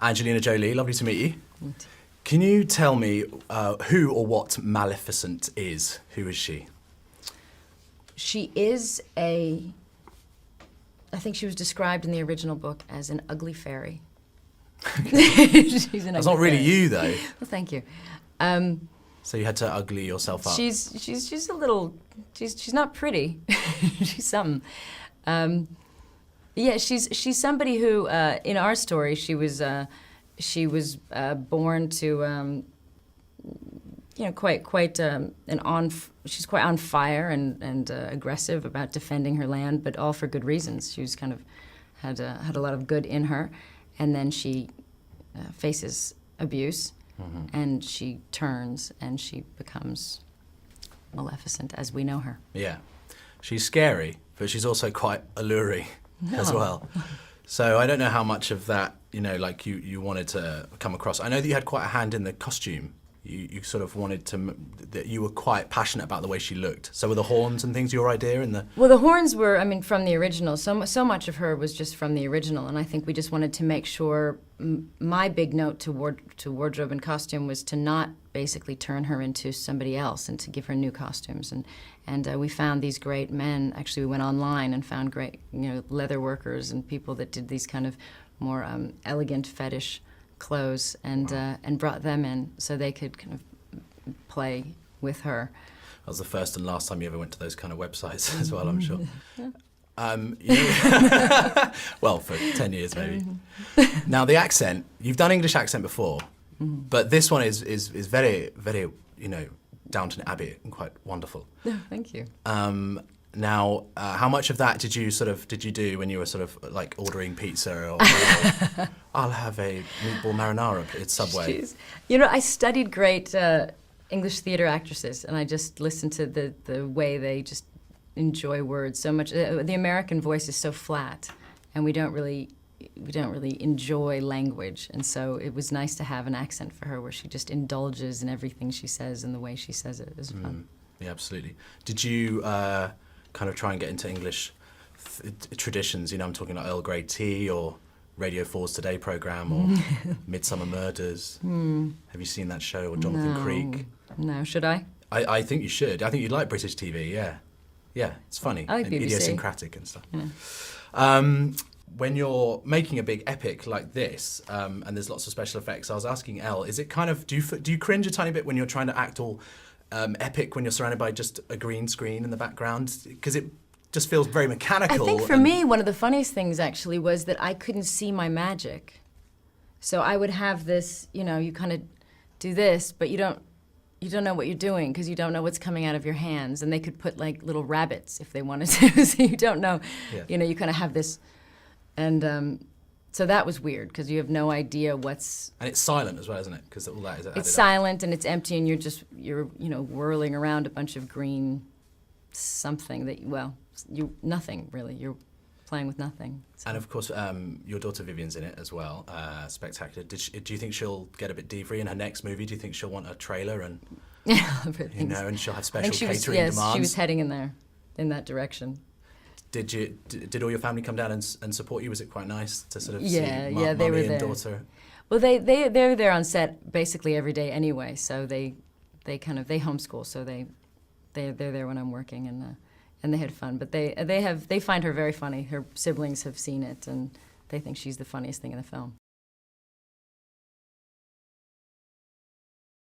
Angelina Jolie, lovely to meet you. Can you tell me who or what Maleficent is? Who is she? She is I think she was described in the original book as an ugly fairy. She's an That's not really fairy. you, though. Well, thank you. So you had to ugly yourself up. She's a little. She's not pretty. She's something. Yeah, she's somebody who in our story she was born to she's quite on fire and aggressive about defending her land, but all for good reasons. She was kind of had a lot of good in her, and then she faces abuse. Mm-hmm. And she turns and she becomes Maleficent as we know her. Yeah. She's scary, but she's also quite alluring as well. So I don't know how much of that, like you wanted to come across. I know that you had quite a hand in the costume. You sort of wanted to, that you were quite passionate about the way she looked. So were the horns and things your idea in the... Well, the horns were, from the original. So much of her was just from the original, and I think we just wanted to make sure, my big note to wardrobe and costume was to not basically turn her into somebody else and to give her new costumes. And we found these great men. Actually, we went online and found great, leather workers and people that did these kind of more elegant fetish clothes and brought them in so they could kind of play with her. That was the first and last time you ever went to those kind of websites as well, I'm sure. Well, for 10 years maybe. Now the accent, you've done English accent before, but this one is very, very, Downton Abbey and quite wonderful. Oh, thank you. Now, how much of that did you do when you were sort of like ordering pizza or I'll have a meatball marinara at Subway? Jeez. I studied great English theater actresses, and I just listened to the way they just enjoy words so much. The American voice is so flat, and we don't really enjoy language, and so it was nice to have an accent for her where she just indulges in everything she says and the way she says it is fun. Yeah, absolutely. Did you kind of try and get into English traditions? I'm talking like Earl Grey tea or Radio 4's Today programme or Midsummer Murders. Have you seen that show, or Jonathan Creek? No, should I? I think you should. I think you'd like British TV, yeah. Yeah, it's funny. I like and BBC. Idiosyncratic and stuff. Yeah. When you're making a big epic like this, and there's lots of special effects, I was asking Elle, is it kind of, do you cringe a tiny bit when you're trying to act all epic when you're surrounded by just a green screen in the background? Because it just feels very mechanical. I think for me, one of the funniest things actually was that I couldn't see my magic. So I would have this, you kind of do this, but you don't know what you're doing because you don't know what's coming out of your hands. And they could put like little rabbits if they wanted to, so you don't know. Yeah. You kind of have this, and so that was weird because you have no idea what's... And it's silent as well, isn't it? Because all that is added It's silent and it's empty, and you're whirling around a bunch of green something that, nothing really. You're playing with nothing. So. And of course, your daughter Vivian's in it as well. Spectacular. Do you think she'll get a bit diva in her next movie? Do you think she'll want a trailer and and she'll have special catering demands? Yes, she was heading in that direction. Did all your family come down and support you? Was it quite nice to sort of see they mummy were and there. daughter? Well, they're there on set basically every day anyway, so they homeschool, so they're there when I'm working, and they had fun. But they find her very funny. Her siblings have seen it, and they think she's the funniest thing in the film.